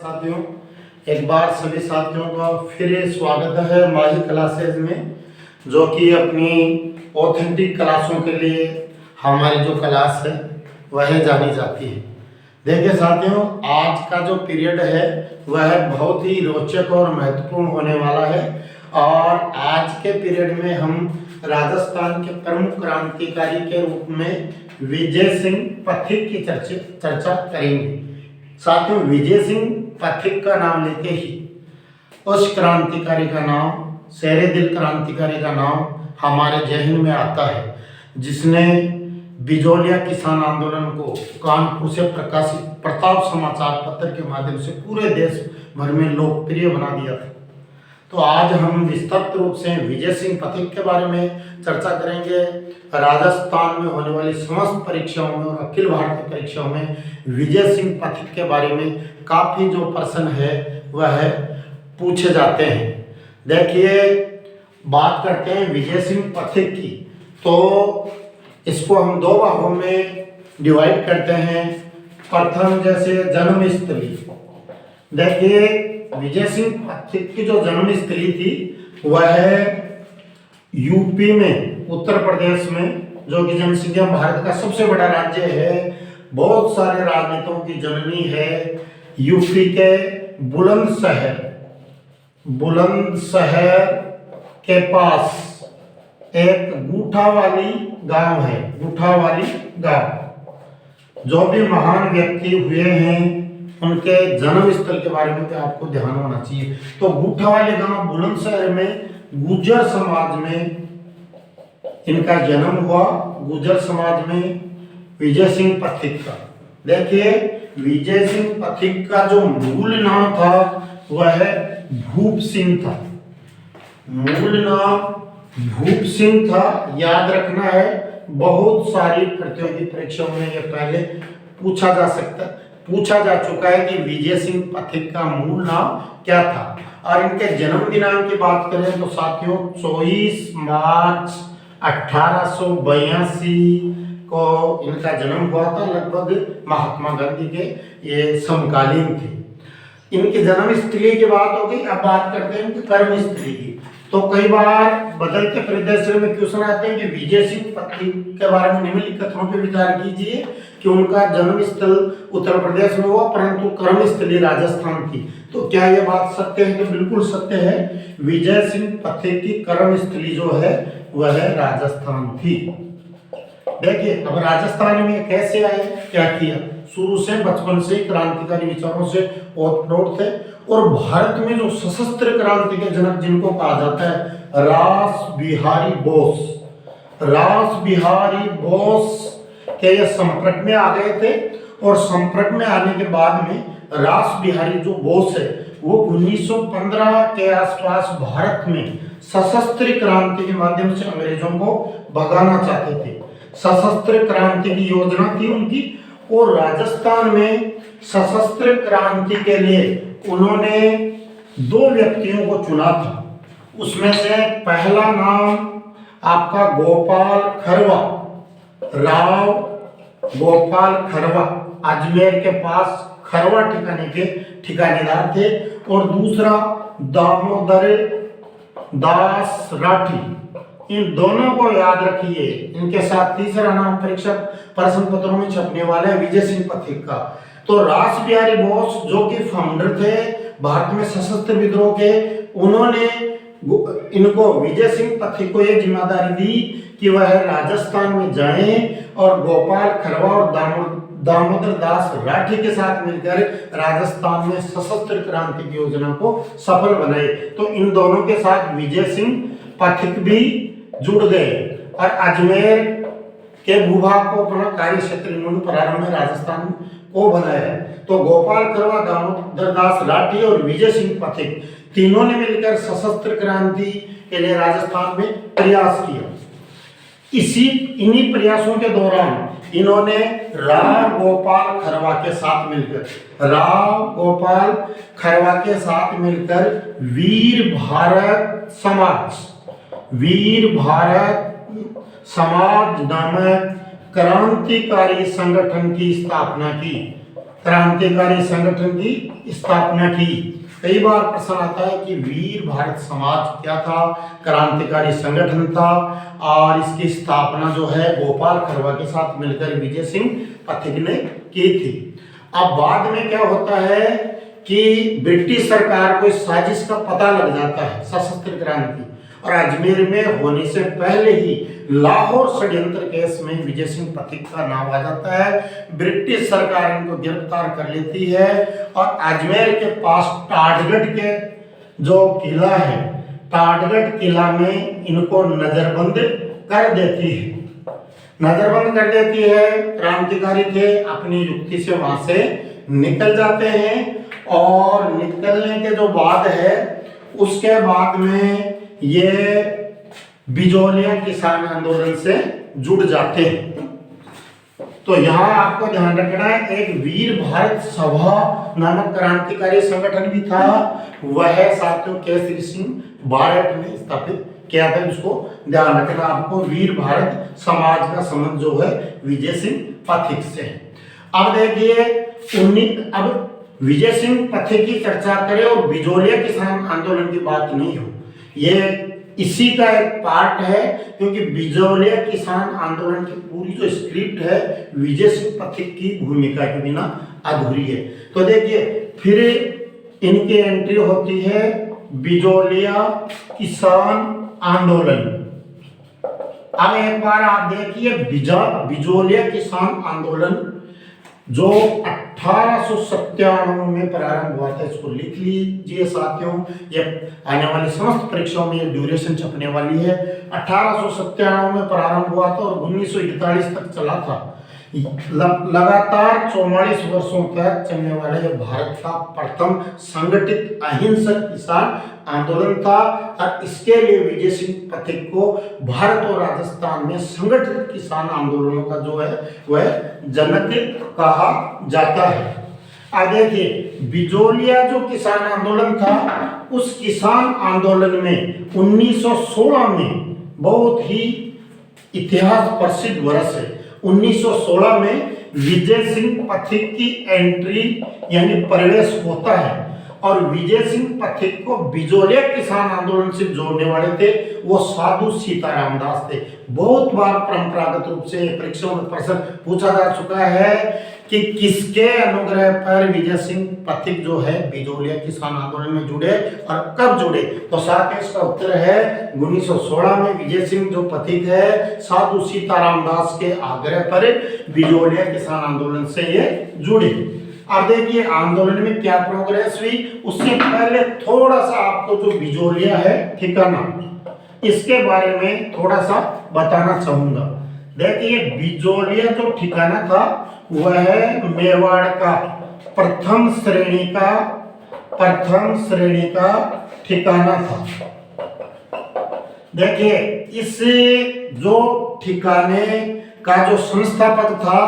साथियों, एक बार सभी साथियों का फिर स्वागत है माही क्लासेज में, जो कि अपनी ऑथेंटिक क्लासों के लिए हमारी जो क्लास है वह जानी जाती है। देखिए साथियों, आज का जो पीरियड है वह बहुत ही रोचक और महत्वपूर्ण होने वाला है और आज के पीरियड में हम राजस्थान के प्रमुख क्रांतिकारी के रूप में विजय सिंह पथिक की चर्चा करेंगे। साथियों, विजय सिंह पथिक का नाम लेते ही उस क्रांतिकारी का नाम, शेरे दिल क्रांतिकारी का नाम हमारे जहन में आता है, जिसने बिजोलिया किसान आंदोलन को कानपुर से प्रकाशित प्रताप समाचार पत्र के माध्यम से पूरे देश भर में लोकप्रिय बना दिया था। तो आज हम विस्तृत रूप से विजय सिंह पथिक के बारे में चर्चा करेंगे। राजस्थान में होने वाली समस्त परीक्षाओं में और अखिल भारतीय परीक्षाओं में विजय सिंह पथिक के बारे में काफ़ी जो प्रश्न है वह पूछे जाते हैं। देखिए, बात करते हैं विजय सिंह पथिक की, तो इसको हम दो भागों में डिवाइड करते हैं। प्रथम जैसे जन्मस्थली, देखिए विजय सिंह पथिक की जो जन्मस्थली थी वह यूपी में, उत्तर प्रदेश में, जो कि जनसंख्या भारत का सबसे बड़ा राज्य है, बहुत सारे राजनेताओं की जननी है। यूपी के बुलंदशहर के पास एक गुठावाली गांव है, गुठावाली गांव। जो भी महान व्यक्ति हुए हैं उनके जन्म स्थल के बारे में तो आपको ध्यान होना चाहिए। तो गुठावाली गांव बुलंदशहर में गुर्जर समाज में इनका जन्म हुआ, गुर्जर समाज में विजय सिंह पथिक का। देखिए, विजय सिंह पथिक का जो मूल नाम था वह भूप सिंह था। मूल नाम भूप सिंह था, याद रखना है। बहुत सारी प्रतियोगी परीक्षाओं में यह पहले पूछा जा चुका है कि विजय सिंह पथिक का मूल नाम क्या था। और इनके जन्म दिनांक की बात करें तो साथियों 24 मार्च 1882 को इनका जन्म हुआ था। लगभग महात्मा गांधी के ये समकालीन थे। इनकी जन्मस्थली की बात हो गई। अब बात करते हैं इनकी कर्मस्थली की। तो कई बार बदलते परिदृश्य में क्वेश्चन आते हैं कि विजय सिंह पथिक के बारे में निम्नलिखित कथनों पर विचार कीजिए कि उनका जन्म स्थल उत्तर प्रदेश में हुआ परंतु कर्मस्थली राजस्थान थी। तो क्या यह बात सत्य है? तो बिल्कुल सत्य है। विजय सिंह पथिक की कर्मस्थली जो है वह राजस्थान थी। देखिए, अब राजस्थान में कैसे आए, क्या किया। शुरू से बचपन से क्रांतिकारी विचारों से ओतप्रोत थे और भारत में जो सशस्त्र क्रांति के जनक जिनको कहा जाता है रास बिहारी बोस के ये संपर्क में आ गए थे। और संपर्क में आने के बाद में रास बिहारी जो बोस है वो 1915 के आसपास भारत में सशस्त्र क्रांति के माध्यम से अंग्रेजों को भगाना चाहते थे। सशस्त्र क्रांति की योजना थी उनकी। और राजस्थान में सशस्त्र क्रांति के लिए उन्होंने दो व्यक्तियों को चुना था। उसमें से पहला नाम आपका गोपाल खरवा, राव गोपाल खरवा, अजमेर के पास खरवा ठिकाने के ठिकानेदार थे। और दूसरा दामोदर दास राठी। इन दोनों को याद रखिए। इनके साथ तीसरा नाम परीक्षा प्रश्न पत्रों में छपने वाला है विजय सिंह पथिक का। तो रास बिहारी बोस जो कि फाउंडर थे भारत में सशस्त्र विद्रोह के, उन्होंने इनको विजय सिंह पथिक को यह जिम्मेदारी दी कि वह राजस्थान में जाएं और गोपाल खरवा और दामोदर दास राठी के साथ मिलकर राजस्थान में सशस्त्र क्रांति की योजना को सफल बनाए। तो इन दोनों के साथ विजय सिंह पथिक भी जुड़ गए और अजमेर के भूभाग को अपना कार्य क्षेत्र इन्होंने प्रारंभ में राजस्थान को बनाया। तो गोपाल खरवा, दामोदर दास राठी और विजय सिंह पथिक तीनों ने मिलकर सशस्त्र क्रांति के लिए राजस्थान में प्रयास किया। इन्हीं प्रयासों के दौरान इन्होंने राव गोपाल खरवा के साथ मिलकर वीर भारत समाज नामक क्रांतिकारी संगठन की स्थापना की। क्रांतिकारी संगठन की स्थापना की। कई बार प्रश्न आता है कि वीर भारत समाज क्या था, क्रांतिकारी संगठन था, और इसकी स्थापना जो है गोपाल खरवा के साथ मिलकर विजय सिंह पथिक ने की थी। अब बाद में क्या होता है कि ब्रिटिश सरकार को इस साजिश का पता लग जाता है, सशस्त्र क्रांति, और अजमेर में होने से पहले ही लाहौर षड्यंत्र केस में विजय सिंह पथिक का नाम आ जाता है। ब्रिटिश सरकार इनको गिरफ्तार कर लेती है और अजमेर के पास टाटगढ़ के जो किला है, टाटगढ़ किला में इनको नजरबंद कर देती है। नजरबंद कर देती है, क्रांतिकारी थे, अपनी युक्ति से वहां से निकल जाते हैं, और निकलने के जो बाद है उसके बाद में ये बिजोलिया किसान आंदोलन से जुड़ जाते हैं। तो यहाँ आपको ध्यान रखना है, एक वीर भारत सभा नामक क्रांतिकारी संगठन भी था, वह साथियों केसरी सिंह बारट ने स्थापित किया था। इसको ध्यान रखना आपको, वीर भारत समाज का संबंध जो है विजय सिंह पथिक से है। अब देखिए अब विजय सिंह पथिक की चर्चा करें और बिजोलिया किसान आंदोलन की बात नहीं हो, ये इसी का एक पार्ट है, क्योंकि बिजोलिया किसान आंदोलन की पूरी जो स्क्रिप्ट है विजय सिंह पथिक की भूमिका के बिना अधूरी है। तो देखिए फिर इनकी एंट्री होती है बिजोलिया किसान आंदोलन। अब एक बार आप देखिए बिजोलिया किसान आंदोलन जो 1897 में प्रारंभ हुआ था, इसको लिख लीजिए साथियों, ये आने वाली समस्त परीक्षाओं में ये ड्यूरेशन छपने वाली है। 1897 में प्रारंभ हुआ था और 1941 तक चला था। लगातार 44 वर्षों तक चलने वाला यह भारत का प्रथम संगठित अहिंसक किसान आंदोलन था, और इसके लिए विजय सिंह पथिक को भारत और राजस्थान में संगठित किसान आंदोलनों का जो है वह जनक कहा जाता है। आगे देखिए बिजोलिया जो किसान आंदोलन था, उस किसान आंदोलन में 1916 में बहुत ही इतिहास प्रसिद्ध वर्ष है। 1916 में विजय सिंह पथिक की एंट्री यानी प्रवेश होता है, और विजय सिंह पथिक को बिजोलिया किसान आंदोलन से जोड़ने वाले थे वो साधु सीताराम दास थे। बहुत बार परंपरागत रूप से परीक्षाओं में प्रश्न पूछा जा चुका है कि किसके अनुग्रह पर विजय सिंह पथिक जो है बिजोलिया किसान आंदोलन में जुड़े और कब जुड़े, तो साथ इसका उत्तर है 1916 में विजय सिंह जो पथिक है साधु सीताराम दास के आग्रह पर बिजोलिया किसान आंदोलन से ये जुड़े। अब देखिए आंदोलन में क्या प्रोग्रेस हुई, उससे पहले थोड़ा सा आपको जो बिजोलिया है ठिकाना, इसके बारे में थोड़ा सा बताना चाहूंगा। देखिए बिजोलिया जो ठिकाना था वह मेवाड़ का प्रथम श्रेणी का ठिकाना था। देखिए इस जो ठिकाने का जो संस्थापक था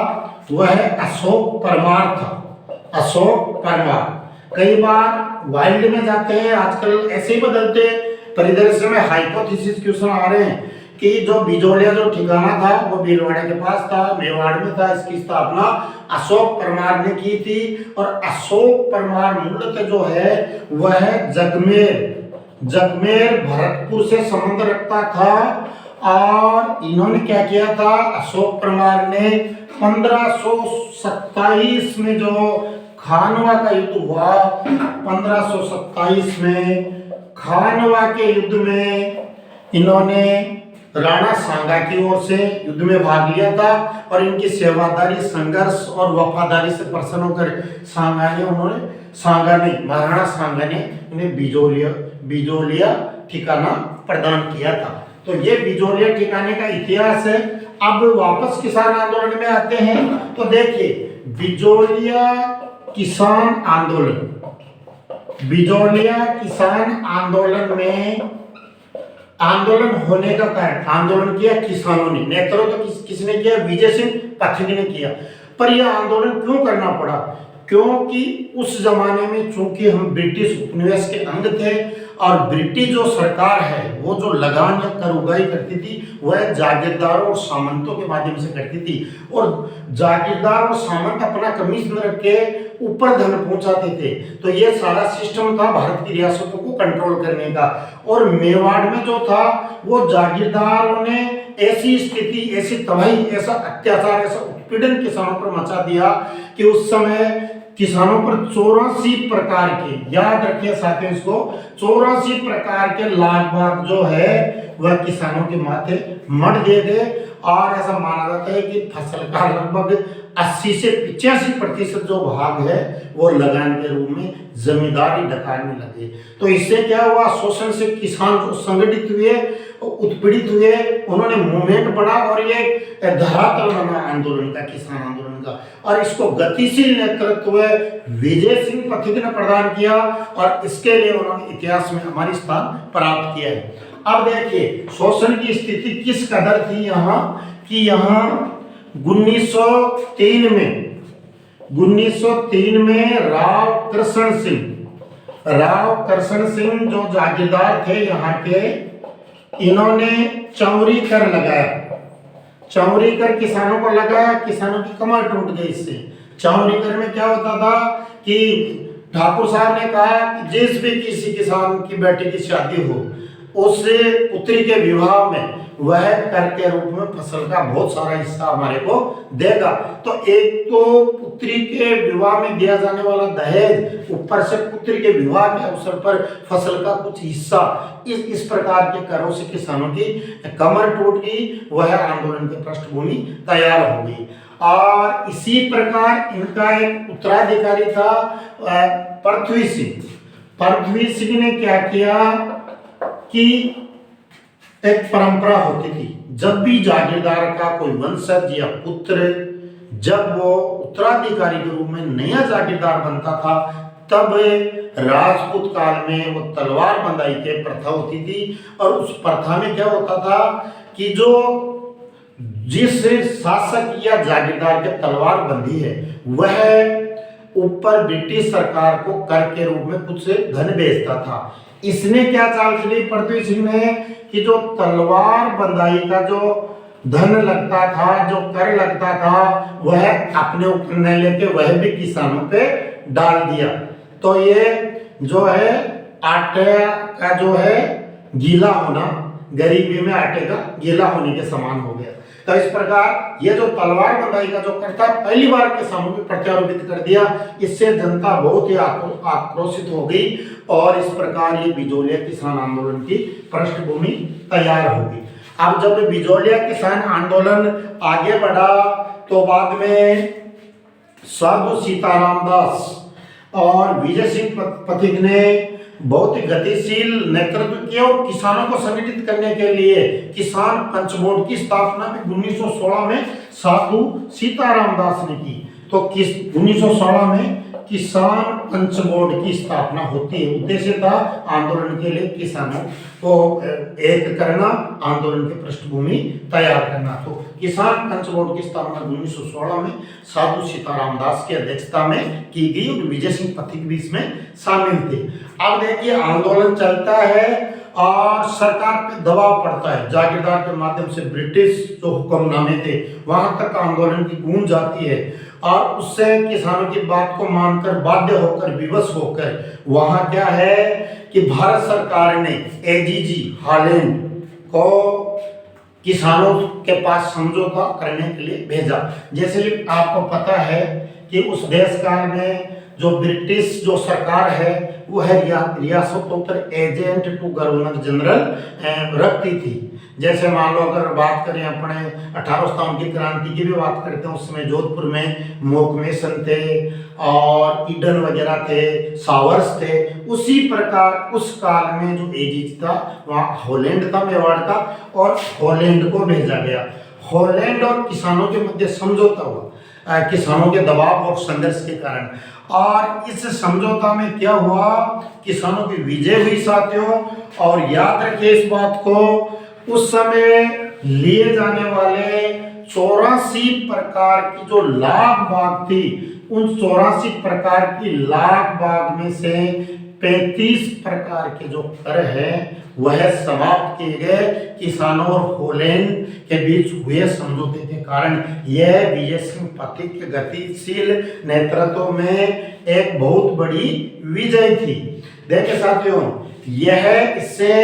वह अशोक परमार था। अशोक परमार कई बार वाइल्ड में जाते हैं, आजकल ऐसे ही बदलते परिदृश्य में हाइपोथेसिस क्वेश्चन आ रहे हैं कि जो बिजोलिया जो ठिकाना था वो भीलवाड़ा के पास था, मेवाड़ में था। इसकी स्थापना अशोक परमार ने की थी, और अशोक परमार मूलतः जो है वह जगमेर भरतपुर से संबंध रखता था। और इन्होंने क्या किया था, अशोक परमार ने 1527 में जो खानवा का युद्ध हुआ, 1527 में खानवा के युद्ध में इन्होंने राणा सांगा की ओर से युद्ध में भाग लिया था, और इनकी सेवादारी, संघर्ष और वफादारी से प्रसन्न होकर महाराणा सांगा ने इन्हें बिजोलिया ठिकाना प्रदान किया था। तो ये बिजोलिया ठिकाने का इतिहास है। अब वापस किसान आंदोलन में आते हैं, तो देखिए बिजोलिया किसान आंदोलन में आंदोलन होने का कारण, आंदोलन किया किसानों ने, नेतृत्व तो किसने किया, विजय सिंह पथिक ने किया। पर यह आंदोलन क्यों करना पड़ा, क्योंकि उस जमाने में चूंकि हम ब्रिटिश उपनिवेश के अंग थे, और ब्रिटिश जो सरकार है वो जो लगान या कर उगाही करती थी वह जागीरदारों और सामंतों के माध्यम से करती थी, और जागीरदार और सामंत अपना कमीशन रख के ऊपर धन पहुंचाते थे। तो ये सारा सिस्टम था भारत की रियासतों को कंट्रोल करने का। और मेवाड़ में जो था वो जागीरदारों ने ऐसी स्थिति, ऐसी तबाही, ऐसा अत्याचार, ऐसा उत्पीड़न किसानों पर मचा दिया कि उस समय किसानों पर 84 प्रकार के, याद रखिए साथियों इसको, 84 प्रकार के लाग जो है वह किसानों के माथे मढ़ दिए गए। और ऐसा माना जाता है कि फसल का लगभग 80 से 85% जो भाग है वो लगान के रूप में जमींदारी डकारने लगे। तो इससे क्या हुआ, शोषण से किसान जो संगठित हुए, उत्पीड़ित हुए, उन्होंने मूवमेंट बना और ये धरातल बना आंदोलन का, किसान आंदोलन का। और इसको गतिशील नेतृत्व विजय सिंह पथिक ने प्रदान किया और इसके लिए उन्होंने इतिहास में हमारी स्थान प्राप्त किया है। अब देखिए शोषण की स्थिति किस कदर थी यहाँ कि यहाँ 1903 में राव कृष्ण सिंह जो जागीरदार थे यहाँ के, इन्होंने चौरी कर लगाया। चौरी कर किसानों को लगाया, किसानों की कमर टूट गई इससे। चौरी कर में क्या होता था कि ठाकुर साहब ने कहा कि जिस भी किसी किसान की बेटी की शादी हो, उस पुत्री के विवाह में वह कर के रूप में फसल का बहुत सारा हिस्सा हमारे को देगा। तो एक तो पुत्री के विवाह में दिया जाने वाला दहेज, ऊपर से पुत्री के विवाह के अवसर पर फसल का कुछ हिस्सा, इस प्रकार के करों से किसानों की कमर टूट गई। वह आंदोलन की पृष्ठभूमि तैयार हो गई। और इसी प्रकार इनका एक उत्तराधिकारी था पृथ्वी सिंह ने क्या किया कि एक परंपरा होती थी, जब भी जागीरदार का कोई वंशज या पुत्र जब वो उत्तराधिकारी के रूप में नया जागीरदार बनता था, तब राजपूत काल में वो तलवार बंधाई की प्रथा होती थी। और उस प्रथा में क्या होता था कि जो जिस शासक या जागीरदार के तलवार बंधी है, वह ऊपर ब्रिटिश सरकार को कर के रूप में कुछ धन भेजता था। इसने क्या चाल चली पृथ्वी सिंह ने कि जो तलवार बंधाई का जो धन लगता था, जो कर लगता था, वह अपने ऊपर न लेके वह भी किसानों पे डाल दिया। तो ये जो है आटे का जो है गीला होना, गरीबी में आटे का गीला होने के समान हो गया। तो इस प्रकार ये जो तलवार बंधाई का जो करता पहली बार किसानों को प्रत्यारोपित कर दिया। इससे जनता बहुत ही आक्रोशित हो गई और इस प्रकार ये बिजोलिया किसान आंदोलन की पृष्ठभूमि तैयार हो गई। अब जब बिजोलिया किसान आंदोलन आगे बढ़ा तो बाद में साधु सीताराम दास और विजय सिंह पथिक ने बहुत ही गतिशील नेतृत्व किया और किसानों को संगठित करने के लिए किसान पंच बोर्ड की स्थापना भी 1916 में साधु सीताराम दास ने की। तो 1916 में किसान पंच बोर्ड की स्थापना होती है। उद्देश्य था आंदोलन के लिए किसानों को एक करना, आंदोलन की पृष्ठभूमि तैयार करना। तो किसान पंच बोर्ड की स्थापना 1916 में साधु सीताराम दास की अध्यक्षता में की गई और विजय सिंह पथिक भी इसमें शामिल थे। अब देखिए आंदोलन चलता है और सरकार पे दबाव पड़ता है। जागीरदार के माध्यम से ब्रिटिश जो हुक्मनामे थे वहां तक आंदोलन की गूंज जाती है और उससे किसानों की बात को मानकर बाध्य होकर, विवश होकर वहां क्या है कि भारत सरकार ने एजीजी हॉलैंड को किसानों के पास समझौता करने के लिए भेजा। जैसे कि आपको पता है कि उस देश काल में जो ब्रिटिश जो सरकार है वह रियासतों पर एजेंट टू गवर्नर जनरल रखती थी। जैसे मान लो अगर बात करें अपने 1857 की क्रांति की भी बात करते हैं, उस समय जोधपुर में मोकमेसन थे और ईडन वगैरह थे, सावर्स थे। उसी प्रकार उस काल में जो एजीज था वहाँ हॉलैंड था, मेवाड़ था और हॉलैंड को भेजा गया। हॉलैंड और किसानों के मध्य समझौता हुआ किसानों के दबाव और संघर्ष के कारण। और इस समझौता में क्या हुआ, किसानों की विजय हुई साथियों। और याद रखिए इस बात को, उस समय लिए जाने वाले 84 प्रकार की जो लाख बाग थी, उन 84 प्रकार की लाख बाग में से 35 प्रकार के जो कर है वह समाप्त किए गए। किसानों और होलैंड के बीच हुए समझौते के कारण यह विजय सिंह पथिक के गतिशील नेतृत्व में एक बहुत बड़ी विजय थी। देखिए साथियों, यह इससे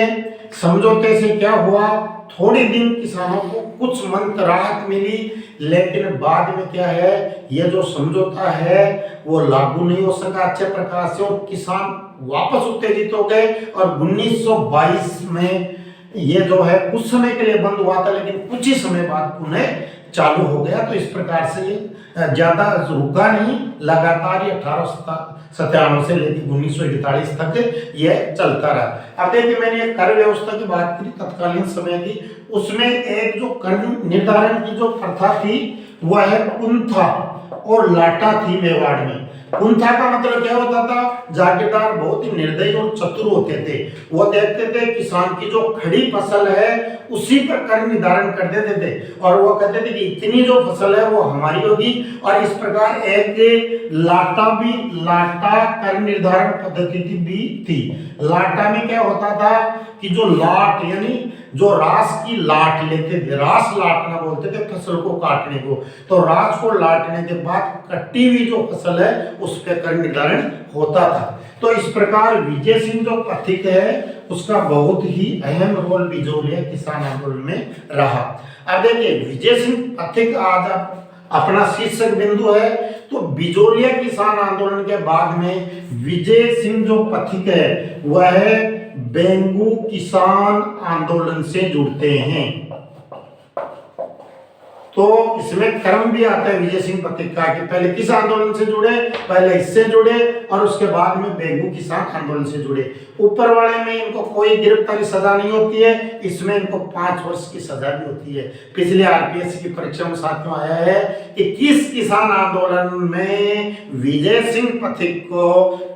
समझौते से क्या हुआ, थोड़े दिन किसानों को कुछ मंथ राहत मिली, लेकिन बाद में क्या है, यह जो समझौता है वो लागू नहीं हो सका अच्छे प्रकार से और किसान वापस उत्तेजित हो गए। और 1922 में ये जो है कुछ समय के लिए बंद हुआ था, लेकिन कुछ ही समय बाद पुनः चालू हो गया। तो इस प्रकार से ये ज्यादा रुका नहीं, लगातार ये 1897 से लेकर 1941 तक यह चलता रहा। अब देखिए, मैंने एक कर व्यवस्था की बात की तत्कालीन समय की, उसमें एक जो कर निर्धारण की जो प्रथा थी वह है कुंथा और लाटा थी मेवाड़ में। कुंथा का मतलब क्या होता था, जागीरदार बहुत ही निर्दयी और चतुर होते थे। वो देखते थे किसान की जो खड़ी फसल है उसी पर कर निर्धारण कर देते थे और वो कहते थे कि इतनी जो फसल है वो हमारी होगी। और इस प्रकार एक लाटा कर निर्धारण पद्धति भी थी। लाटा में क्या होता था कि जो लाट यानी जो रास की लाट लेते थे, रास लाटना बोलते थे फसल को काटने को, तो रास को लाटने के बाद कटी हुई जो फसल है उस पर कर निर्धारण होता था। तो इस प्रकार विजय सिंह जो पथिक है उसका बहुत ही अहम रोल बिजोलिया किसान आंदोलन में रहा। अब देखिए, विजय सिंह पथिक आज अपना शीर्षक बिंदु है। तो बिजोलिया किसान आंदोलन के बाद में विजय सिंह जो पथिक है वह बेंगू किसान आंदोलन से जुड़ते हैं। तो इसमें क्रम भी आता है विजय सिंह पथिक का कि पहले किस आंदोलन से जुड़े, पहले इससे जुड़े और उसके बाद में बेंगू किसान आंदोलन से जुड़े। ऊपर वाले में इनको कोई गिरफ्तारी सजा नहीं होती है, इसमें इनको 5 वर्ष की सजा भी होती है। पिछले आरपीएससी की परीक्षा में साथियों आया है कि किस किसान आंदोलन में विजय सिंह पथिक को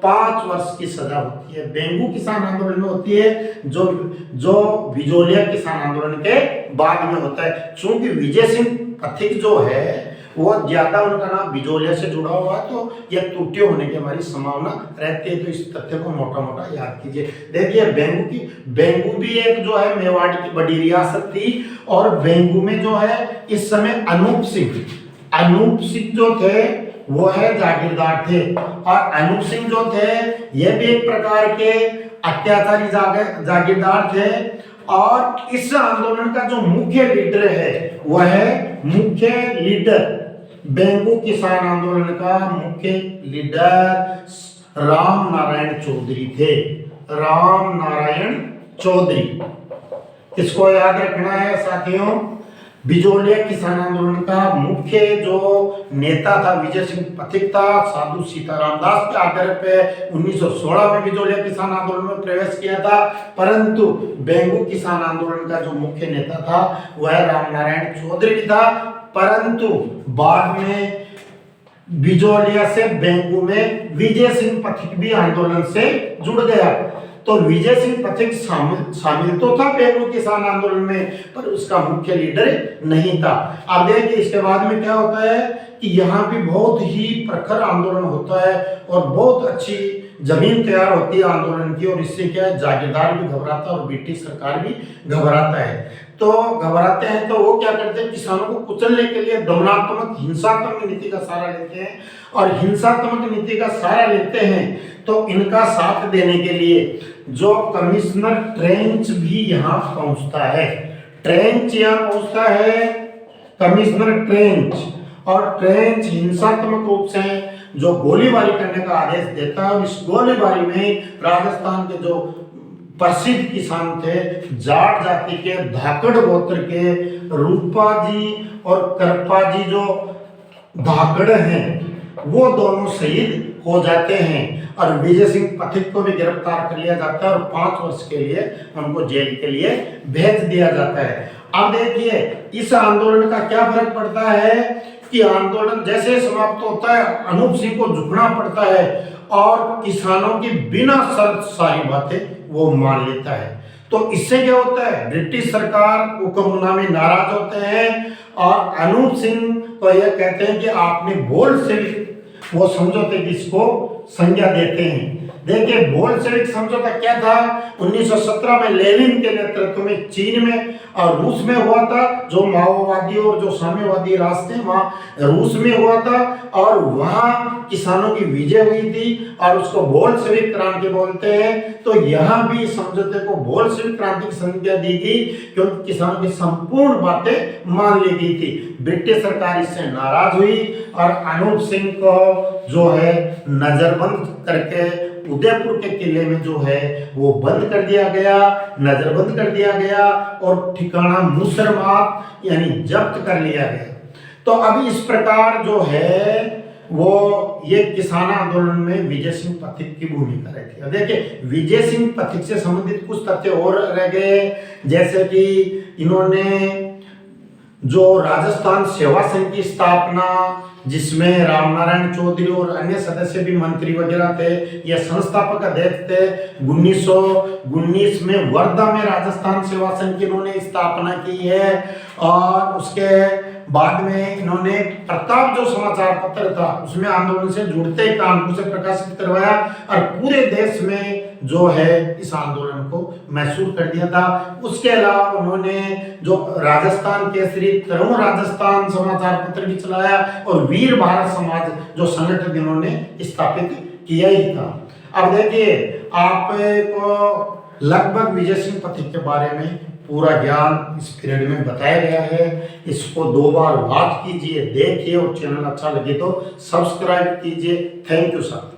5 वर्ष की सजा होती है। बेंगू किसान आंदोलन में होती है, जो बिजोलिया किसान आंदोलन के बाद में होता है। चूंकि विजय सिंह पथिक जो है वो ज्यादा उनका नाम बिजोलिया से जुड़ा हुआ है, तो यह त्रुटि होने की हमारी संभावना रहती है। तो इस तथ्य को मोटा मोटा याद कीजिए। देखिए, बेंगू भी एक जो है मेवाड़ की बड़ी रियासत थी और बेंगू में जो है इस समय अनूप सिंह जो थे वो है जागीरदार थे। और अनूप सिंह जो थे ये भी एक प्रकार के अत्याचारी जागीरदार थे। और इस आंदोलन का जो मुख्य लीडर है वह बेंगू किसान आंदोलन का मुख्य लीडर राम नारायण चौधरी थे। राम नारायण चौधरी, इसको याद रखना है साथियों। बिजोलिया किसान आंदोलन का मुख्य जो नेता था विजय सिंह पथिक था। साधु सीताराम दास के आधार पे 1916 में बिजोलिया किसान आंदोलन में प्रवेश किया था, परंतु बेंगू किसान आंदोलन का जो मुख्य नेता था वह रामनारायण चौधरी था। परंतु बाद में बिजोलिया से बेंगू में विजय सिंह पथिक भी आंदोलन से जुड़ गया। तो विजय सिंह पथिक शामिल तो था बेंगू किसान आंदोलन में, पर उसका मुख्य लीडर नहीं था। अब देखिए, इसके बाद में क्या होता है कि यहाँ भी बहुत ही प्रखर आंदोलन होता है और बहुत अच्छी जमीन तैयार होती है आंदोलन की। और इससे क्या है, जागीरदार भी घबराता है और ब्रिटिश सरकार भी घबराता है। तो घबराते हैं तो वो क्या करते हैं, किसानों को कुचलने के लिए दमनात्मक हिंसात्मक नीति का सहारा लेते हैं। और हिंसात्मक नीति का सहारा लेते हैं तो इनका साथ देने के लिए जो कमिश्नर ट्रेंच भी यहाँ पहुंचता है। ट्रेंच यहाँ पहुंचता है, कमिश्नर ट्रेंच। और ट्रेंच हिंसात्मक रूप से जो गोलीबारी करने का आदेश देता है। और इस गोलीबारी में राजस्थान के जो प्रसिद्ध किसान थे, जाट जाति के धाकड़ गोत्र के रूपा जी और करपा जी, जो धाकड़ हैं वो दोनों शहीद हो जाते हैं। और विजय सिंह पथिक को भी गिरफ्तार कर लिया जाता है और 5 वर्ष के लिए उनको जेल के लिए भेज दिया जाता है। अब देखिए, इस आंदोलन का क्या फर्क पड़ता है कि आंदोलन जैसे समाप्त होता है अनूप सिंह को झुकना पड़ता है और किसानों की बिना शर्त सारी बातें वो मान लेता है। तो इससे क्या होता है, ब्रिटिश सरकार हुक्मनामे नाराज होते हैं और अनूप सिंह को यह कहते हैं कि आपने बोल्शेविक वो समझौते की इसको संज्ञा देते हैं। देखिए बोल्शेविक समझौता क्या था, 1917 में लेनिन के नेतृत्व में चीन में और रूस में हुआ था। जो माओवादी और जो साम्यवादी राष्ट्र थे वहाँ रूस में हुआ था और वहाँ किसानों की विजय हुई थी और उसको बोल्शेविक क्रांति बोलते हैं। तो यहाँ भी समझौते को बोल्शेविक क्रांति की संज्ञा दी गई क्योंकि किसानों की संपूर्ण बातें मान ली गई थी। ब्रिटिश सरकार इससे नाराज हुई और अनूप सिंह को जो है नजरबंद करके उदयपुर के किले में जो है वो बंद कर दिया गया, नजरबंद कर दिया गया और ठिकाना मुसरमात यानी जब्त कर लिया गया। तो अभी इस प्रकार जो है वो ये किसान आंदोलन में विजय सिंह पथिक की भूमिका रहती है। देखिए विजय सिंह पथिक से संबंधित कुछ तथ्य और रह गए, जैसे कि इन्होंने जो राजस्थान सेवा संघ की स्थापना, जिसमें रामनारायण चौधरी और अन्य सदस्य भी मंत्री वगैरह थे, यह संस्थापक अध्यक्ष थे। 1919 में वर्धा में राजस्थान सेवा संघ की इन्होंने स्थापना की है और उसके बाद में इन्होंने प्रताप जो समाचार पत्र था उसमें आंदोलन से जुड़ते कानपुर से प्रकाशित करवाया और पूरे देश में जो है इस आंदोलन को महसूस कर दिया था। उसके अलावा उन्होंने जो राजस्थान केसरी, तरुण राजस्थान समाचार पत्र भी चलाया और वीर भारत समाज जो संगठन इन्होंने स्थापित किया ही था। अब देखिए आपको लगभग विजय सिंह पथिक के बारे में पूरा ज्ञान इस पीरियड में बताया गया है। इसको 2 बार वॉच कीजिए, देखिए और चैनल अच्छा लगे तो सब्सक्राइब कीजिए। Thank you sir.